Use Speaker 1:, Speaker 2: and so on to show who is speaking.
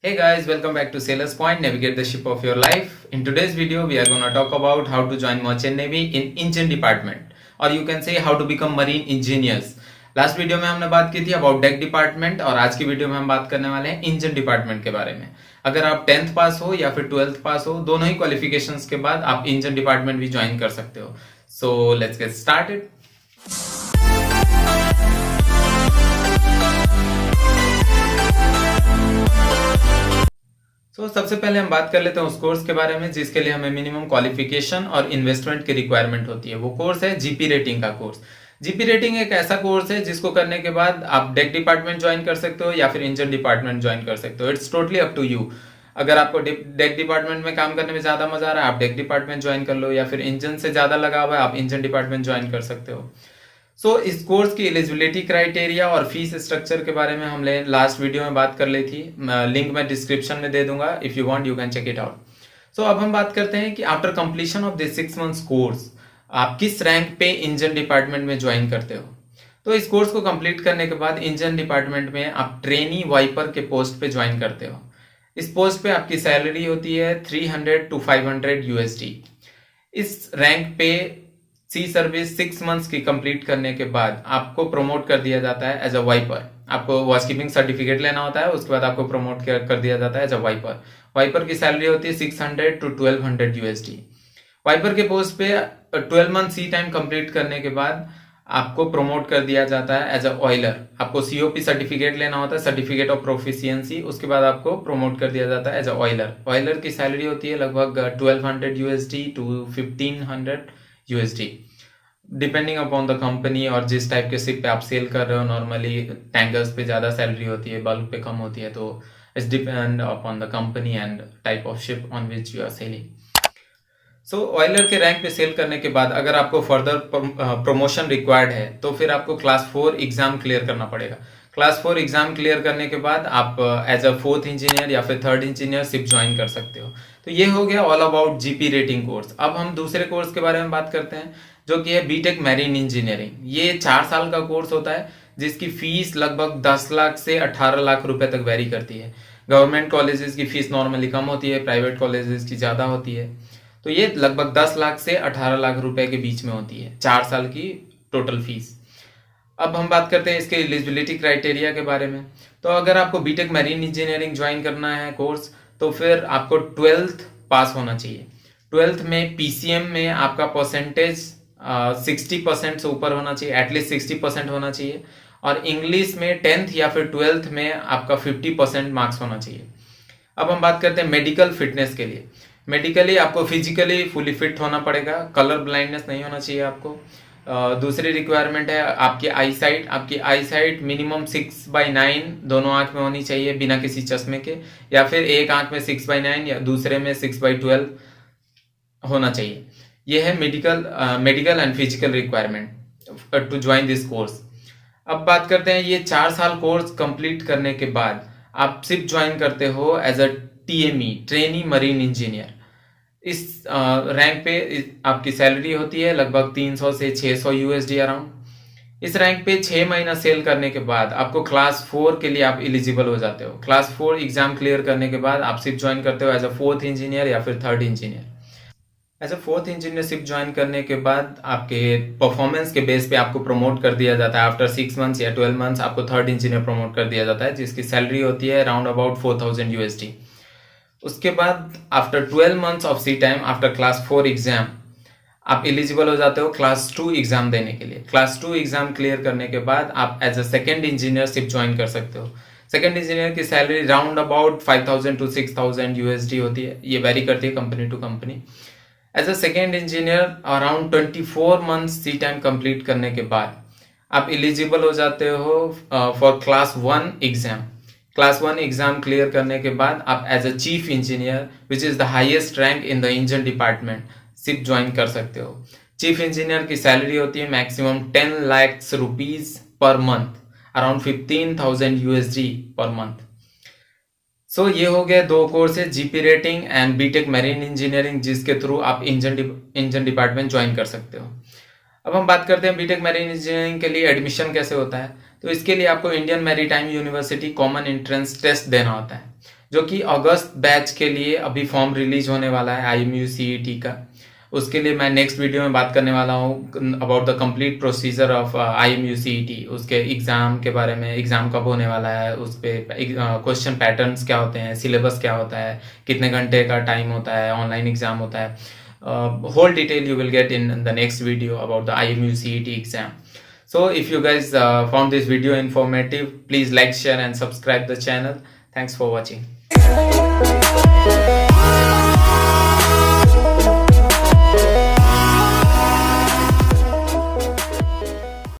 Speaker 1: Hey guys, welcome back to Sailors Point, navigate the ship of your life. In today's video, we are going to talk about how to join Merchant Navy in engine department, or you can say how to become marine engineers. Last video में हमने बात की थी about deck department और आज की video में हम बात करने वाले हैं इंजन डिपार्टमेंट के बारे में। अगर आप 10th पास हो या फिर 12th पास हो, दोनों ही क्वालिफिकेशंस के बाद आप इंजन डिपार्टमेंट भी ज्वाइन कर सकते हो। So let's get started. सबसे पहले हम बात कर लेते हैं उस कोर्स के बारे में जिसके लिए हमें मिनिमम क्वालिफिकेशन और इन्वेस्टमेंट की रिक्वायरमेंट होती है। वो कोर्स है जीपी रेटिंग का कोर्स। जीपी रेटिंग एक ऐसा कोर्स है जिसको करने के बाद आप डेक डिपार्टमेंट ज्वाइन कर सकते हो या फिर इंजन डिपार्टमेंट ज्वाइन कर सकते हो। It's totally up to you. अगर आपको डेक डिपार्टमेंट में काम करने में ज्यादा मजा आ रहा है आप डेक डिपार्टमेंट ज्वाइन कर लो, या फिर इंजन से ज्यादा लगा हुआ है आप इंजन डिपार्टमेंट ज्वाइन कर सकते हो। इस कोर्स की एलिजिबिलिटी क्राइटेरिया और फीस स्ट्रक्चर के बारे में हमने लास्ट वीडियो में बात कर ली थी। लिंक मैं डिस्क्रिप्शन में दे दूंगा, if you want you can check it out. अब हम बात करते हैं कि after completion of this 6 months course आप किस रैंक पे इंजन डिपार्टमेंट में ज्वाइन करते हो। तो इस कोर्स को कंप्लीट करने के बाद इंजन डिपार्टमेंट में आप ट्रेनी वाइपर के पोस्ट पे ज्वाइन करते हो। इस पोस्ट पे आपकी सैलरी होती है 300 to 500 USD। इस रैंक पे सी सर्विस 6 months की कंप्लीट करने के बाद आपको प्रमोट कर दिया जाता है एज अ वाइपर। आपको वॉच कीपिंग सर्टिफिकेट लेना होता है, उसके बाद आपको प्रमोट कर दिया जाता है एज अ वाइपर। वाइपर की सैलरी होती है 600 to 1200 USD। वाइपर के पोस्ट पे 12 months सी टाइम कंप्लीट करने के बाद आपको प्रमोट कर दिया जाता है एज अ ऑयलर। आपको सीओपी सर्टिफिकेट लेना होता है, सर्टिफिकेट ऑफ प्रोफिशिएंसी। उसके बाद आपको प्रमोट कर दिया जाता है एज अ ऑयलर। ऑयलर की सैलरी होती है लगभग 1200 USD to 1500 USD, depending upon the company और जिस टाइप के शिप पे आप सेल कर रहे हो। नॉर्मली टैंकर्स पे ज्यादा सैलरी होती है, बल्क पे कम होती है, तो it's depend upon the company and type of ship on which you are sailing. Oiler के रैंक पे सेल करने के बाद अगर आपको फर्दर प्रमोशन रिक्वायर्ड है तो फिर आपको क्लास 4 एग्जाम क्लियर करना पड़ेगा। क्लास 4 एग्जाम क्लियर करने के बाद आप एज अ 4th इंजीनियर या फिर 3rd इंजीनियर शिप ज्वाइन कर सकते हो। तो ये हो गया all about GP rating course. अब हम दूसरे कोर्स के बारे में बात करते हैं जो कि है बीटेक मैरीन इंजीनियरिंग। ये 4 साल का कोर्स होता है जिसकी फीस लगभग 10 लाख से 18 लाख रुपए तक वेरी करती है। गवर्नमेंट कॉलेजेस की फीस नॉर्मली कम होती है, प्राइवेट कॉलेजेस की ज्यादा होती है। तो ये लगभग 10 लाख से 18 लाख रुपए के बीच में होती है 4 साल की टोटल फीस। अब हम बात करते हैं इसके एलिजिबिलिटी क्राइटेरिया के बारे में। तो अगर आपको बीटेक मैरीन इंजीनियरिंग ज्वाइन करना है कोर्स तो फिर आपको 12th पास होना चाहिए। 12th में पीसीएम में आपका परसेंटेज 60% से ऊपर होना चाहिए, एटलीस्ट 60% होना चाहिए। और इंग्लिश में 10th या फिर 12th में आपका 50% मार्क्स होना चाहिए। अब हम बात करते हैं मेडिकल फिटनेस के लिए। मेडिकली आपको फिजिकली फुली फिट होना पड़ेगा, कलर ब्लाइंडनेस नहीं होना चाहिए आपको। दूसरी रिक्वायरमेंट है आपकी आई साइट मिनिमम 6/9 दोनों आंख में होनी चाहिए बिना किसी चश्मे के, या फिर एक आंख में 6/9 या दूसरे में 6/12 होना चाहिए। यह है medical and physical requirement to join this course. अब बात करते हैं ये 4 साल कोर्स कंप्लीट करने के बाद आप शिप ज्वाइन करते हो as a TME, trainee marine engineer. इस रैंक पे आपकी सैलरी होती है लगभग 300 से 600 USD अराउंड। इस रैंक पे 6 महीना सेल करने के बाद आपको क्लास 4 के लिए आप एलिजिबल हो जाते हो। क्लास 4 एग्जाम क्लियर करने के बाद आप शिप ज्वाइन करते हो एज अ 4th इंजीनियर या फिर 3rd engineer. As a 4th engineership join करने के बाद आपके परफॉर्मेंस के बेस पे आपको प्रमोट कर दिया जाता है। आफ्टर 6 months या 12 months आपको 3rd इंजीनियर प्रमोट कर दिया जाता है जिसकी सैलरी होती है अराउंड अबाउट 4000 USD। उसके बाद after 12 months of sea time, after class 4 exam आप एलिजिबल हो जाते हो क्लास 2 एग्जाम देने के लिए। क्लास 2 एग्जाम क्लियर करने के बाद आप एज अ 2nd इंजीनियरशिप ज्वाइन कर सकते हो। 2nd इंजीनियर की salary round about 5000 to 6000 USD होती है, ये वेरी करती है company to company. As a 2nd engineer around 24 months sea time complete करने के बाद आप एलिजिबल हो जाते हो for class 1 exam. Class 1 exam clear करने के बाद आप as a chief engineer which is the highest rank in the engine department ship join कर सकते हो। चीफ इंजीनियर की सैलरी होती है maximum 10 lakhs rupees per month, around 15,000 USD पर मंथ। ये हो गए 2 courses, GP rating and BTech marine engineering, जिसके थ्रू आप इंजन डिपार्टमेंट ज्वाइन कर सकते हो। अब हम बात करते हैं बीटेक मैरीन इंजीनियरिंग के लिए एडमिशन कैसे होता है। तो इसके लिए आपको Indian Maritime University common entrance test देना होता है। जो कि अगस्त बैच के लिए अभी फॉर्म रिलीज होने वाला है IMU CET का। उसके लिए मैं नेक्स्ट वीडियो में बात करने वाला हूँ about the complete procedure of IMU CET, उसके एग्ज़ाम के बारे में, एग्ज़ाम कब होने वाला है, उस पर क्वेश्चन पैटर्न्स क्या होते हैं, सिलेबस क्या होता है, कितने घंटे का टाइम होता है, ऑनलाइन एग्ज़ाम होता है। Whole detail you will get in the next video about the IMU CET exam. So if you guys found this video informative, please like, share and subscribe the channel. Thanks for watching.